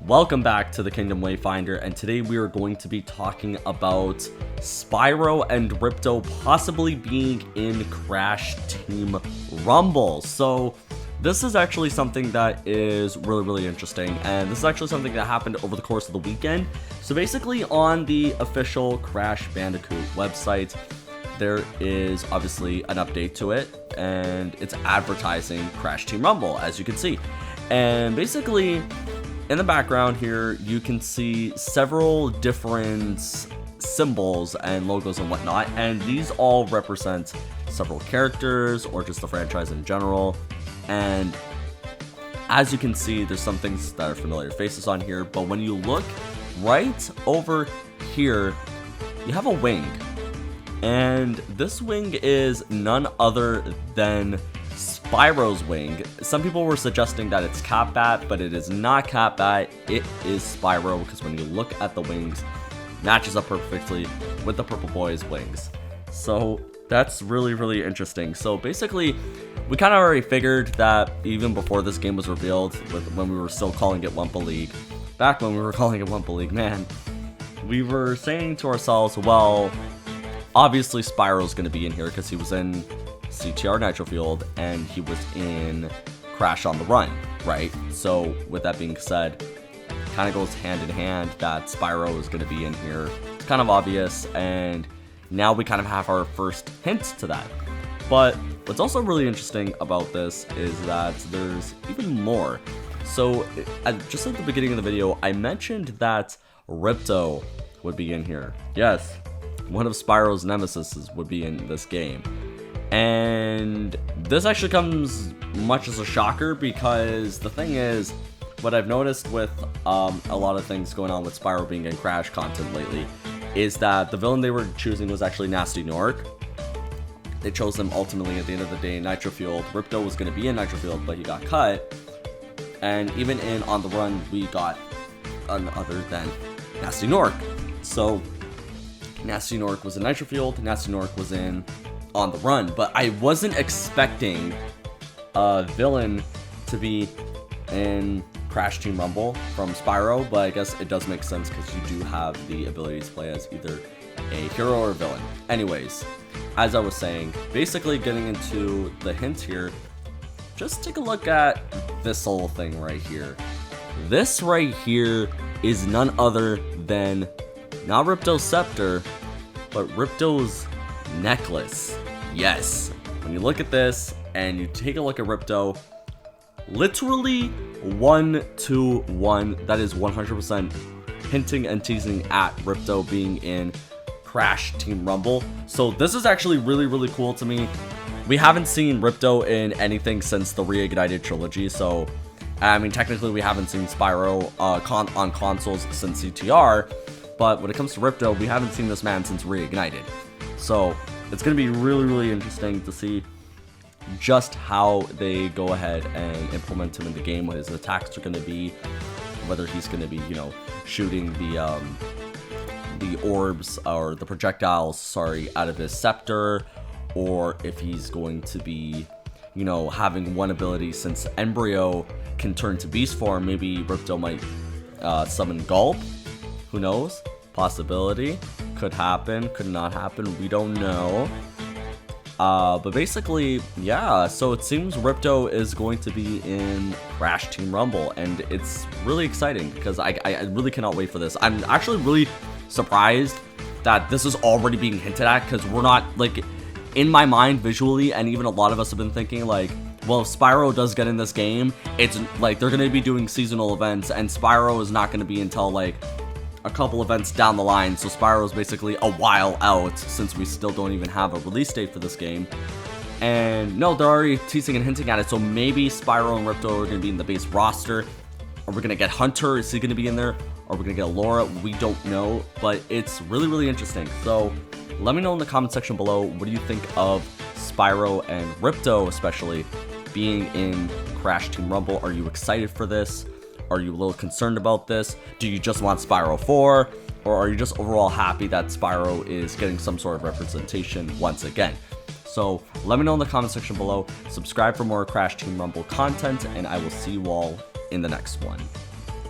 Welcome back to the Kingdom Wayfinder, and today we are going to be talking about Spyro and Ripto possibly being in Crash Team Rumble. So this is actually something that is really interesting, and this is actually something that happened over the course of the weekend. So basically on the official Crash Bandicoot website, there is obviously an update to it, and it's advertising Crash Team Rumble, as you can see. And basically, in the background here, you can see several different symbols and logos and whatnot, and these all represent several characters or just the franchise in general. And as you can see, there's some things that are familiar faces on here, but when you look right over here, you have a wing. And this wing is none other than Spyro's wing. Some people were suggesting that it's Catbat, but it is not Catbat, it is Spyro, because when you look at the wings, it matches up perfectly with the Purple Boy's wings. So that's really interesting. So basically, we kind of already figured that even before this game was revealed, when we were still calling it Wumpa League, back when we were calling it Wumpa League, man, we were saying to ourselves, well, obviously Spyro's going to be in here because he was in CTR Nitro Field and he was in Crash on the Run, right? So with that being said, kind of goes hand in hand that Spyro is going to be in here. It's kind of obvious, and now we kind of have our first hint to that. But what's also really interesting about this is that there's even more. So just at the beginning of the video, I mentioned that Ripto would be in here. Yes, one of Spyro's nemesis would be in this game. And this actually comes much as a shocker, because the thing is, what I've noticed with a lot of things going on with Spyro being in Crash content lately is that the villain they were choosing was actually Nasty Nork. They chose him ultimately at the end of the day in Nitro Field. Ripto was going to be in Nitro Field, but he got cut. And even in On the Run, we got none other than Nasty Nork. So Nasty Nork was in Nitro Field, Nasty Nork was in On the Run, but I wasn't expecting a villain to be in Crash Team Rumble from Spyro, but I guess it does make sense because you do have the ability to play as either a hero or a villain. Anyways, as I was saying, basically getting into the hints here, just take a look at this little thing right here. This right here is none other than not Ripto's scepter, but Ripto's necklace. Yes, when you look at this and you take a look at Ripto, literally 1-to-1, that is 100% hinting and teasing at Ripto being in Crash Team Rumble. So this is actually really cool to me. We haven't seen Ripto in anything since the Reignited trilogy, so I mean technically we haven't seen Spyro on consoles since CTR, but when it comes to Ripto, we haven't seen this man since Reignited. So it's going to be really interesting to see just how they go ahead and implement him in the game, what his attacks are going to be, whether he's going to be, you know, shooting the orbs or the projectiles, sorry, out of his scepter, or if he's going to be, you know, having one ability. Since Embryo can turn to beast form, maybe Ripto might summon Gulp. Who knows? Possibility. Could happen, could not happen, we don't know. But basically, yeah, so it seems Ripto is going to be in Crash Team Rumble, and it's really exciting because I really cannot wait for this. I'm actually really surprised that this is already being hinted at, because we're not, like, in my mind visually, and even a lot of us have been thinking, like, well, if Spyro does get in this game, it's like they're going to be doing seasonal events, and Spyro is not going to be until, like, a couple events down the line, so Spyro's basically a while out, since we still don't even have a release date for this game. And no, they're already teasing and hinting at it, so maybe Spyro and Ripto are going to be in the base roster. Are we going to get Hunter? Is he going to be in there? Are we going to get Laura? We don't know, but it's really interesting. So let me know in the comment section below, what do you think of Spyro and Ripto especially being in Crash Team Rumble? Are you excited for this? Are you a little concerned about this? Do you just want Spyro 4? Or are you just overall happy that Spyro is getting some sort of representation once again? So let me know in the comment section below. Subscribe for more Crash Team Rumble content, and I will see you all in the next one.